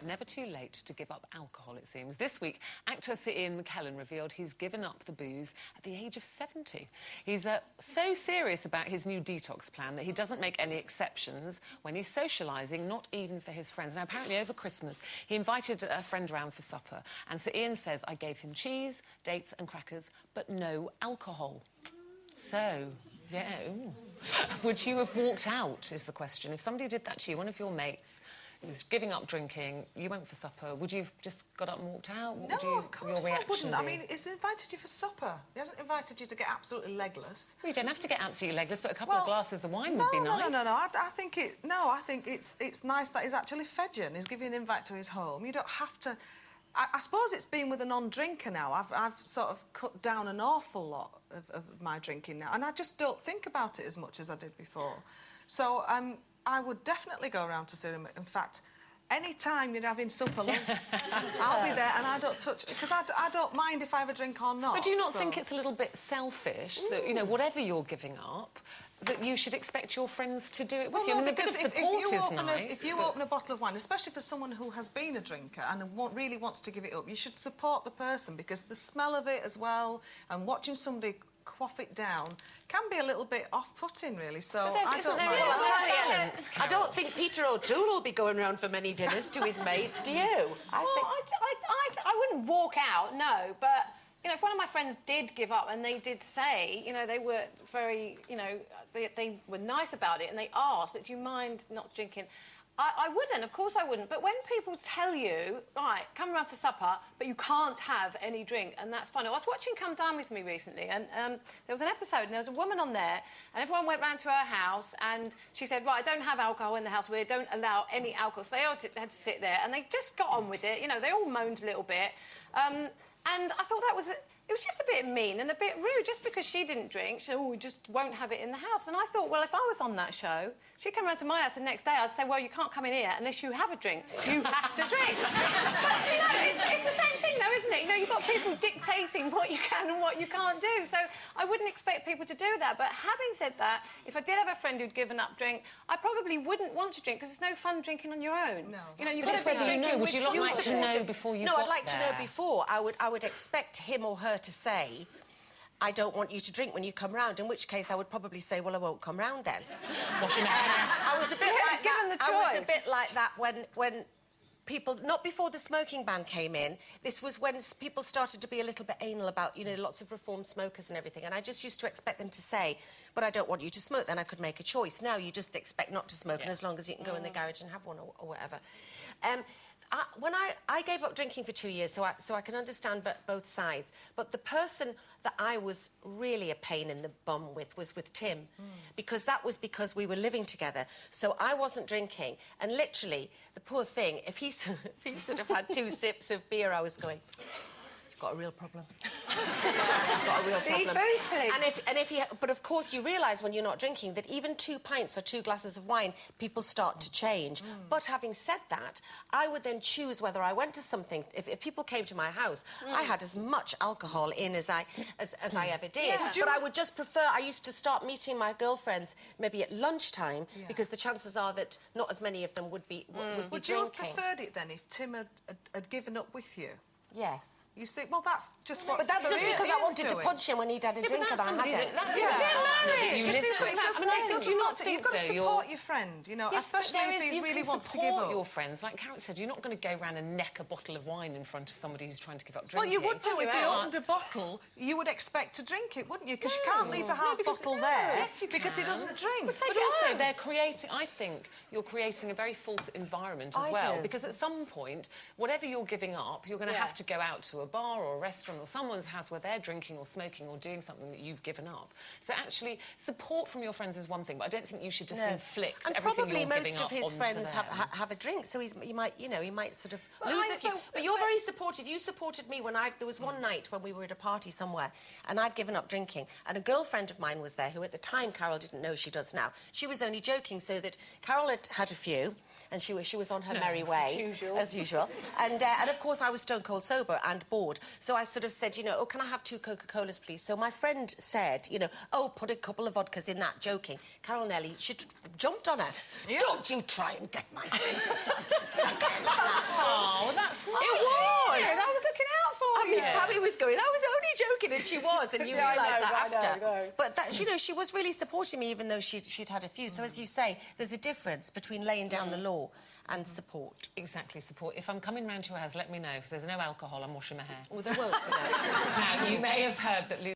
Never too late to give up alcohol, it seems. This week, actor Sir Ian McKellen revealed he's given up the booze at the age of 70. He's so serious about his new detox plan that he doesn't make any exceptions when he's socialising, not even for his friends. Now, apparently, over Christmas, he invited a friend round for supper, and Sir Ian says, I gave him cheese, dates and crackers, but no alcohol. So, yeah, ooh. Would you have walked out, is the question. If somebody did that to you, one of your mates, he was giving up drinking, you went for supper, would you have just got up and walked out? What No, of course I wouldn't. I mean, he's invited you for supper. He hasn't invited you to get absolutely legless. Well, you don't have to get absolutely legless, but a couple of glasses of wine would be nice. No. I think it's nice that he's actually fed you and he's giving you an invite to his home. You don't have to... I suppose it's been with a non-drinker now. I've sort of cut down an awful lot of my drinking now, and I just don't think about it as much as I did before. So I would definitely go around to see him. In fact, any time you're having supper, love, I'll be there, and I don't touch... Because I don't mind if I have a drink or not. But do you not think it's a little bit selfish that, you know, whatever you're giving up, that you should expect your friends to do it with you? No, I mean, a bit of support is nice. If you open a bottle of wine, especially for someone who has been a drinker and really wants to give it up, you should support the person, because the smell of it as well, and watching somebody quaff it down can be a little bit off-putting, really. So I don't mind. I don't think Peter O'Toole will be going around for many dinners to his mates, do you? I wouldn't walk out, no, but, you know, if one of my friends did give up and they did say, you know, they were very, you know, they were nice about it and they asked, do you mind not drinking? I wouldn't, of course I wouldn't. But when people tell you, right, come around for supper, but you can't have any drink, and that's fine. I was watching Come Dine With Me recently, and there was an episode, and there was a woman on there, and everyone went round to her house, and she said, right, I don't have alcohol in the house, we don't allow any alcohol. So they all had to sit there, and they just got on with it. You know, they all moaned a little bit. And I thought that was... It was just a bit mean and a bit rude, just because she didn't drink. She said, oh, we just won't have it in the house. And I thought, well, if I was on that show, she'd come round to my house the next day, I'd say, well, you can't come in here unless you have a drink. You have to drink. But, you know, it's the same thing, though, isn't it? You know, you've got people dictating what you can and what you can't do. So I wouldn't expect people to do that. But having said that, if I did have a friend who'd given up drink, I probably wouldn't want to drink, because it's no fun drinking on your own. No. You know, you've got to be drinking. Would you like to know before you got No, I'd like there? to know before. I would expect him or her to say, I don't want you to drink when you come round, in which case I would probably say, well, I won't come round then. I was a bit like given that. the choice. I was a bit like that when people, not before the smoking ban came in, this was when people started to be a little bit anal about, you know, lots of reformed smokers and everything, and I just used to expect them to say, but I don't want you to smoke, then I could make a choice. Now you just expect not to smoke, and as long as you can go in the garage and have one or whatever. When I gave up drinking for 2 years, so I can understand both sides. But the person that I was really a pain in the bum with was with Tim, because we were living together. So I wasn't drinking, and literally, the poor thing, if he sort of had 2 sips of beer, I was going, you've got a real problem. You've got a real problem. Booze, please. But of course, you realise when you're not drinking that even 2 pints or 2 glasses of wine, people start to change. But having said that, I would then choose whether I went to something. If people came to my house, I had as much alcohol in as I ever did. Yeah. But I would just prefer. I used to start meeting my girlfriends maybe at lunchtime, because the chances are that not as many of them would be Would you have preferred it then if Tim had given up with you? Yes. You see, well, that's just what... But that's just because I wanted to doing. punch him when he'd had a drink and I hadn't. Do you not think, you've got to support your friend, you know, especially if he really wants to give up. Your friends, like Karen said, you're not going to go around and neck a bottle of wine in front of somebody who's trying to give up drinking. Well, you would do if you opened a bottle, you would expect to drink it, wouldn't you? Because you can't leave the half bottle there because he doesn't drink. But also, they're creating... I think you're creating a very false environment as well, because at some point, whatever you're giving up, you're going to have to go out to a bar or a restaurant or someone's house where they're drinking or smoking or doing something that you've given up. So actually, support from your friends is one thing, but I don't think you should just inflict everything you're giving up onto them. And probably most of his friends have a drink, so he might sort of lose a few. But you're very supportive. You supported me when there was one night when we were at a party somewhere and I'd given up drinking, and a girlfriend of mine was there who at the time Carol didn't know she does now. She was only joking, so that Carol had a few and she was on her merry way, as usual. And of course I was stone cold sober. sober and bored. So I sort of said, you know, oh, can I have 2 Coca-Colas, please? So my friend said, you know, oh, put a couple of vodkas in that, joking. Carol Nelly, she jumped on her. Yeah. Don't you try and get my friend to stop drinking again like that. Oh, that's nice. It was! I was looking out for I you. mean, Pammy was going, I was only joking, and she was, and you Yeah, I realise know, that I after. know. But, that, you know, she was really supporting me, even though she'd had a few. So, as you say, there's a difference between laying down the law and support. Exactly, support. If I'm coming round to your house, let me know, because there's no alcohol, I'm washing my hair. Well, there won't be. Now, you may have heard that Lucy